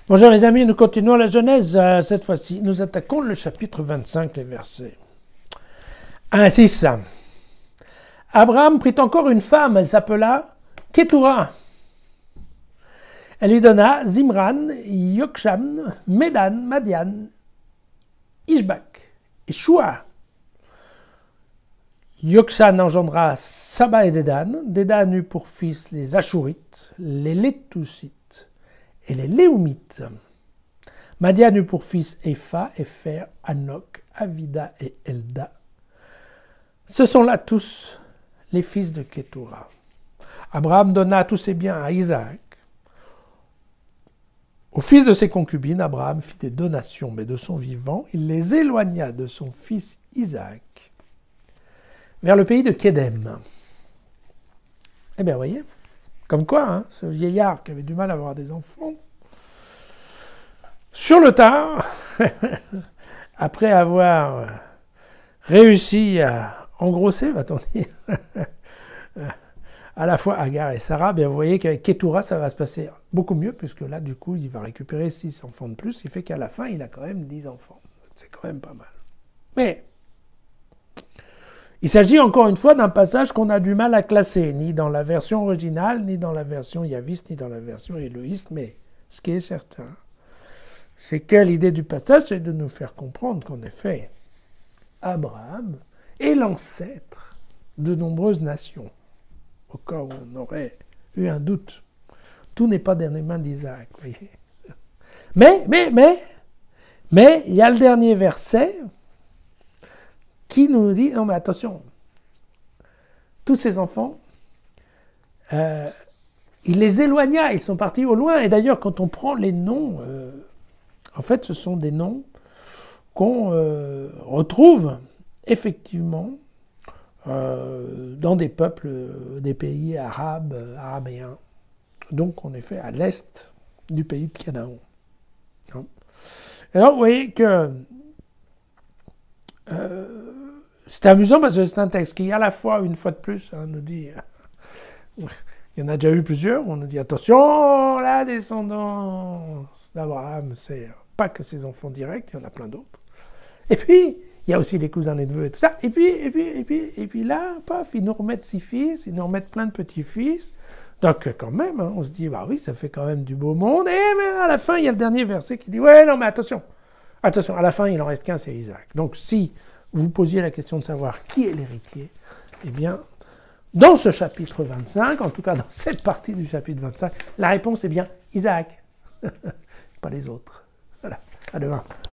Bonjour les amis, nous continuons la Genèse. Cette fois-ci, nous attaquons le chapitre 25, les versets 1 à 6. Abraham prit encore une femme, elle s'appela Ketura. Elle lui donna Zimran, Yoksham, Medan, Madian, Ishbak et Shua. Yokshan engendra Saba et Dédan. Dédan eut pour fils les Ashurites, les Létusites et les Léumites. Madian eut pour fils Epha, Epher, Hanok, Avida et Elda. Ce sont là tous les fils de Ketura. Abraham donna tous ses biens à Isaac. Au fils de ses concubines, Abraham fit des donations, mais de son vivant, il les éloigna de son fils Isaac vers le pays de Kédem. Eh bien, vous voyez, comme quoi, hein, ce vieillard qui avait du mal à avoir des enfants, sur le tard, après avoir réussi à engrosser, va-t-on dire, à la fois Agar et Sarah, bien vous voyez qu'avec Ketura, ça va se passer beaucoup mieux, puisque là, du coup, il va récupérer 6 enfants de plus, ce qui fait qu'à la fin, il a quand même 10 enfants. C'est quand même pas mal. Mais il s'agit encore une fois d'un passage qu'on a du mal à classer, ni dans la version originale, ni dans la version yaviste, ni dans la version éloïste, mais ce qui est certain, c'est que l'idée du passage, c'est de nous faire comprendre qu'en effet, Abraham est l'ancêtre de nombreuses nations. Au cas où on aurait eu un doute. Tout n'est pas dans les mains d'Isaac, vous voyez. Mais, il y a le dernier verset qui nous dit, non mais attention, tous ces enfants, il les éloigna, ils sont partis au loin. Et d'ailleurs, quand on prend les noms, en fait, ce sont des noms qu'on retrouve effectivement dans des peuples, des pays arabes, araméens. Donc, en effet, à l'est du pays de Canaan. Alors, vous voyez que c'est amusant parce que c'est un texte qui, à la fois, une fois de plus, nous dit, il y en a déjà eu plusieurs, on nous dit, attention, la descendance d'Abraham, c'est pas que ses enfants directs, il y en a plein d'autres. Et puis, il y a aussi les cousins, les neveux et tout ça. Et puis là, paf, ils nous remettent 6 fils, ils nous remettent plein de petits-fils. Donc, quand même, hein, on se dit, bah oui, ça fait quand même du beau monde. Et mais à la fin, il y a le dernier verset qui dit, ouais, non, mais attention, à la fin, il en reste qu'un, c'est Isaac. Donc, si vous posiez la question de savoir qui est l'héritier, eh bien, dans ce chapitre 25, en tout cas dans cette partie du chapitre 25, la réponse est bien Isaac, pas les autres. Voilà, à demain.